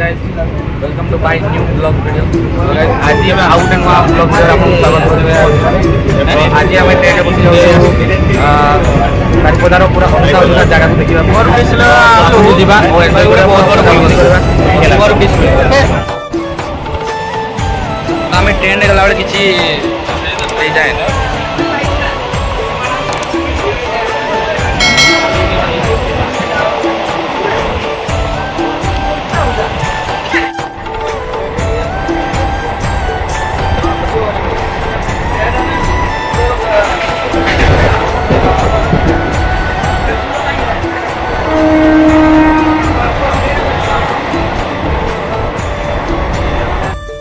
guys, welcome to my new vlog video. So guys, आज ही मैं out and वहाँ vlog कर आपको स्वागत करते हैं। आज ही हमें ट्रेन बसी बारिपदार पूरा अंधा अंधा जगह को देखिए। और डिस्प्ले जीवा और एंजॉय करे बहुत बड़ काम और डिस्प्ले। हमें ट्रेन रे गला बेले किछि नहीं जाए।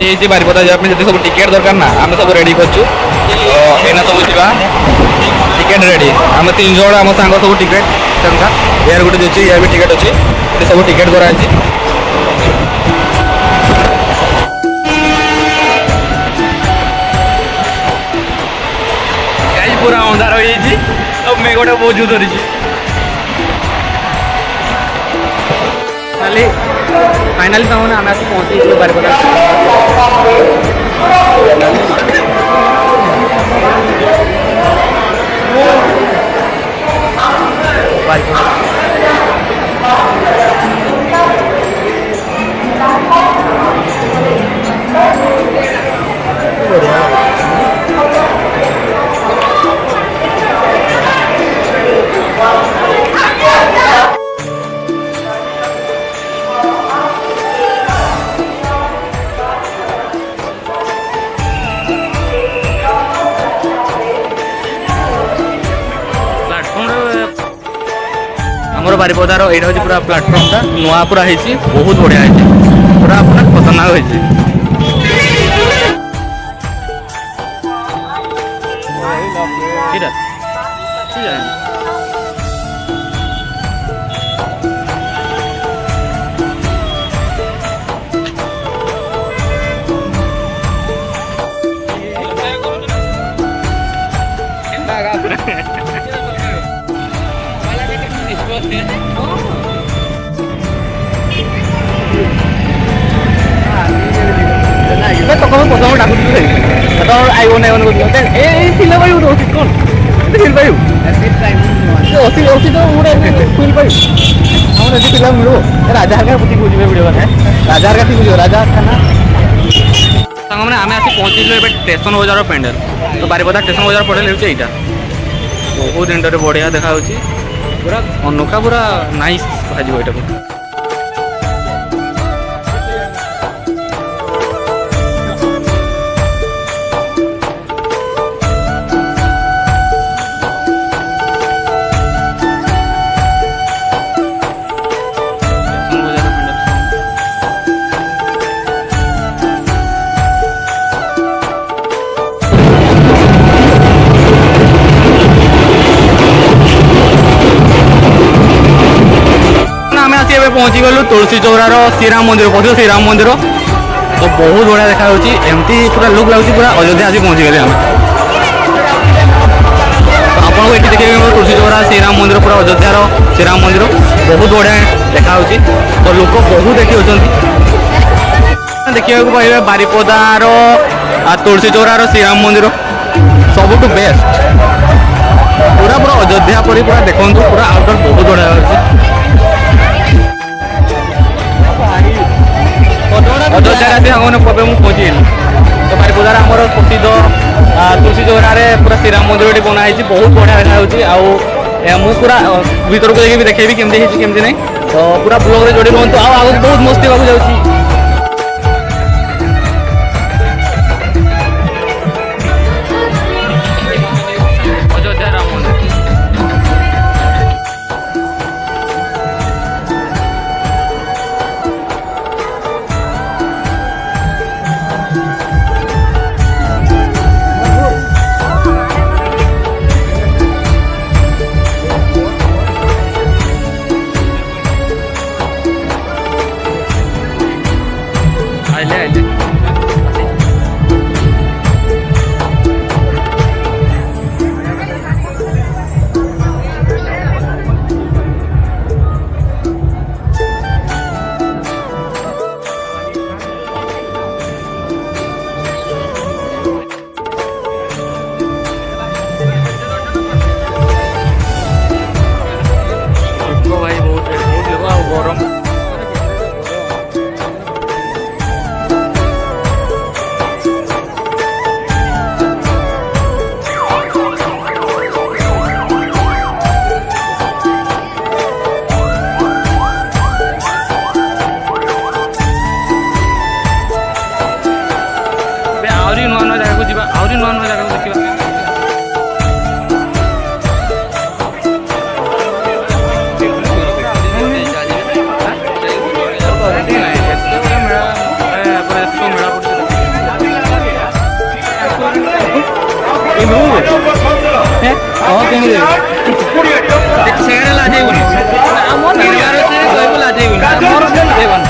ये बारिपदा जाबे जते सब टिकेट दरकार ना आम सब रेडी करछु एना सब जीवा टिकेट रेडी आम तीन जण आम संग सब टिकेट संगा यार गुटे देछि या भी टिकेट अछि ये सब टिकेट करा अछि। गाइस पूरा अंधार होई छी अब मैं गोटे बोझु धरि छी फाइनली तो आम आस पहुँची बारिपदा। आमर बारिपदार यहाँ हूँ पूरा प्लाटफर्मटा नुआ पूरा होती बहुत बढ़िया होती पूरा पूरा खतरनाक होती। तो कौन प्रथम डाकुछ तो आइबो नै मन करते ए फिल पाइबो तो ओसी कोन फिल पाइबो एट टाइम ओसी ओसी तो उड़े फिल पाइबो हमर एजी फिल्म मिलो राजा हरका पुती को जिवे वीडियो बने राजा हरका ती को राजा खाना संग माने आमे आसी पहुंचिलो एबे स्टेशन बाजार पेंडल तो बारिपदा स्टेशन बाजार पड़े लेउचे एटा बहुत इंटर बढ़िया देखा होची पूरा अनोखा पूरा नाइस भाजी एटा को। पहुँची गलु तुलसी चौरार श्रीराम मंदिर पहुँच श्रीराम मंदिर तो बहुत बढ़िया देखा एमती पूरा लुक लगुच पूरा अयोध्या आसी पहुँची गले आम तो आपको ये देखिए तुलसी चौरा श्रीराम मंदिर पूरा अयोध्यार श्रीराम मंदिर बहुत बढ़िया देखा तो लोक बहुत देखी देखा पाइबे बारिपदार तुलसी चौरार श्रीराम मंदिर सबुठ बेस्ट पूरा पूरा अयोध्या परी पूरा देखु पूरा आउटडोर बहुत बढ़िया अयोध्या राति कবে मुझे पहुँची तो बारिपदार आमर प्रसिद्ध तुलसी चौरार पूरा श्रीराम मंदिर बनाई बहुत बढ़िया देखा मुझे पूरा भर को देखी केमती केमती नहीं तो पूरा ब्लॉग रे जोड़ी रुहतु आगे बहुत मस्ती होगा जाऊँगी। ସେଆଡ଼େ ଲାଜେଇବୁନି ଆମର ନିଜାର ସେ କହିବୁ ଲାଜେଇବୁନି ଆମର ଲାଜେଇବନି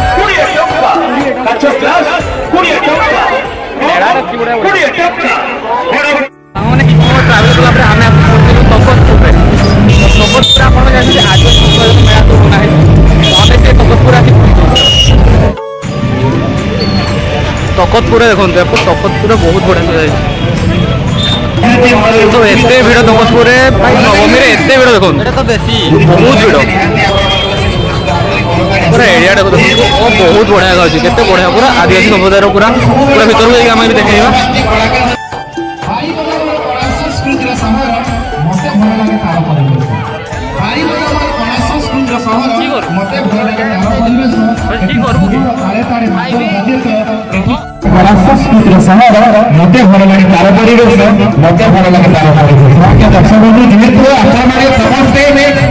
ମାନେ କିଛି ସମୟ ଟ୍ରାଭେଲ କଲା ପରେ ଆମେ ଆସିଛୁ ତପତପୁରରେ ତପତପୁର ଆପଣ ଜାଣିଛନ୍ତି ଆଜି ମେଳା ସବୁ ବନା ହେଇଛି ଆମେ ସେ ତପତପୁର ଆସି ତପତପୁରରେ ଦେଖନ୍ତୁ ତପତପୁରରେ ବହୁତ ବଢ଼ିଆ ସଜାଯାଇଛି तो एते भिड़ तपस्पुर नवमी एते भिड़ देखो तो बेसी बहुत भिड़ पूरा एरिया देखो बहुत बढ़िया गाँव केते बढ़िया पूरा आदिवासी समुदाय पूरा पूरा भीतर को आम भी देखा कला संस्कृतिर सहर मते भल लगे तार परिवेश मते भल लगे तार परिवेश दर्शक बंधु जेहेतु आपण माने समस्ते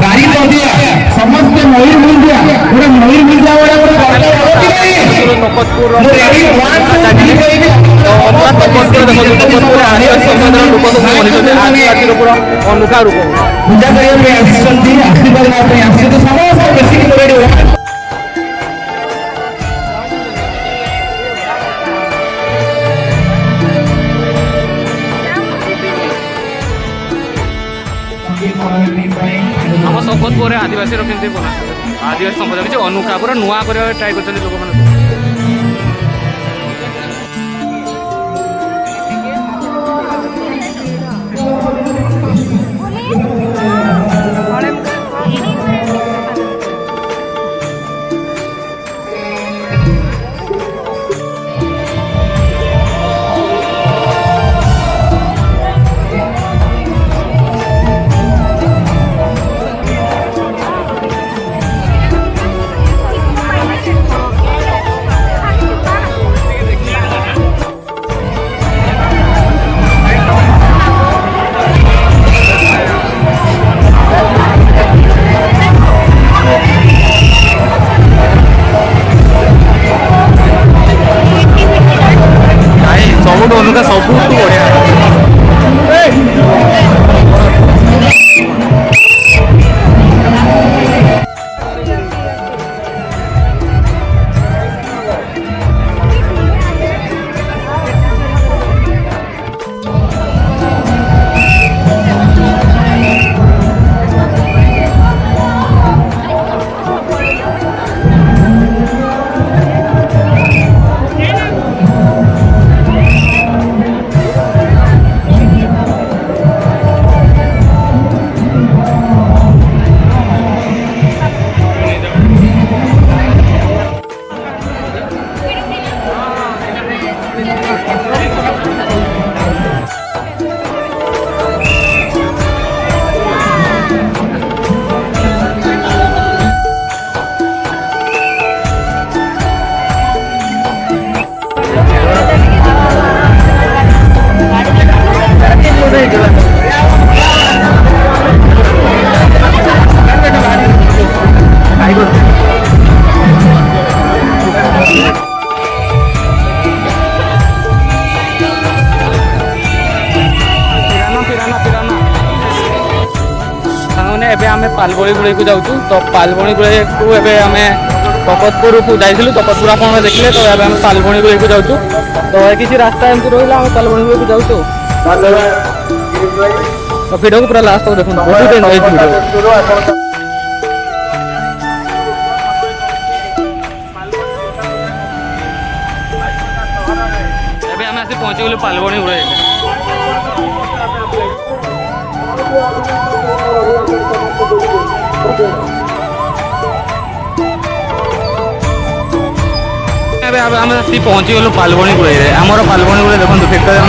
गाड़ी दिया समस्ते मयूर मिल दिया पूरा मयूर मिल जाओ तपतपुर आदिवासी पूरा अनूठा रूप पूजा करने आशीर्वाद तो समस्त बेसिक आम तपतपुर आदिवासी केमती बना आदिवासी संपदा किसी अनूठा पूरा नुआ कर ट्राए कर लोक मैंने सब अनुका सब बढ़िया एबे आमे पालबणी गुड़े को जाऊँ तो पालबणी गुड़े को एबे आमे तपतपुर को जाइलु तपतपुर आप देखिए तो एबे आमे पालबणी गुड़े को जाऊँ तो किसी रास्ता एमती रहा आम पालबणी गुड़े को जाऊँ तो वीडियो को पूरा लास्ट तक देखो बहुत एंजॉय एबे आमे आसी पहुंची गलु पालबणी गुड़े आम पहुँची गलु पालबणी गुड़े आमर पालबणी गुड़े देखो फेक्टरी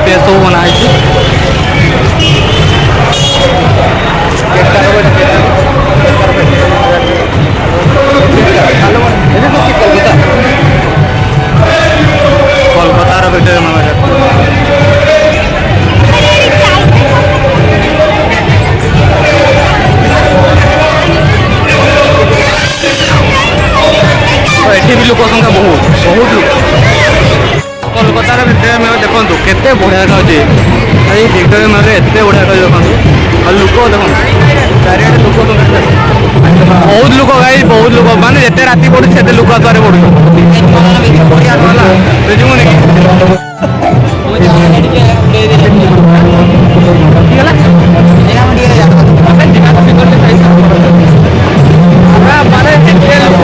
पेज सब बनाई कोलकातार फेक्टरी एठी भी लोक संख्या बहुत बहुत लोक कोलकातार भितर देखो केते बढ़िया अच्छे ये भिक्टोरिया मेल एत बढ़िया देखो और लोक देखो चारिआडे लोक बहुत लोक भाई बहुत लोक माने जिते राति पड़ू से लोक द्वारे पड़ू बुझुनि कि माने एते लोक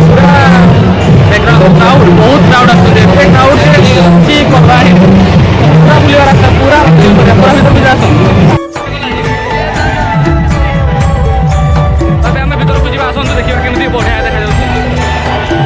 पूरा क्राउड बहुत क्राउड आसुचे एते क्राउड की करबानी पूरा बुलिया रास्ता पूरा पूरा भीतर भी आसो तबे हम भीतर को जीवा आसो देखिबा केमती बढ़िया देखा जाउछ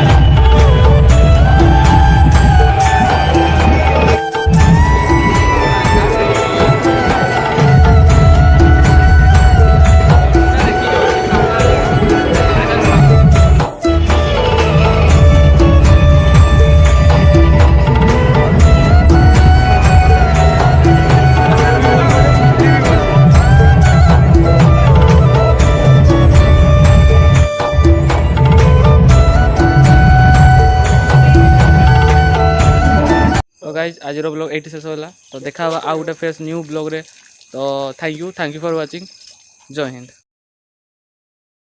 तो गाइज आज ब्लॉग ये शेष होला तो देखा आउ गोटे फ्रेश न्यू ब्लॉग रे तो थैंक यू फॉर वाचिंग जय हिंद।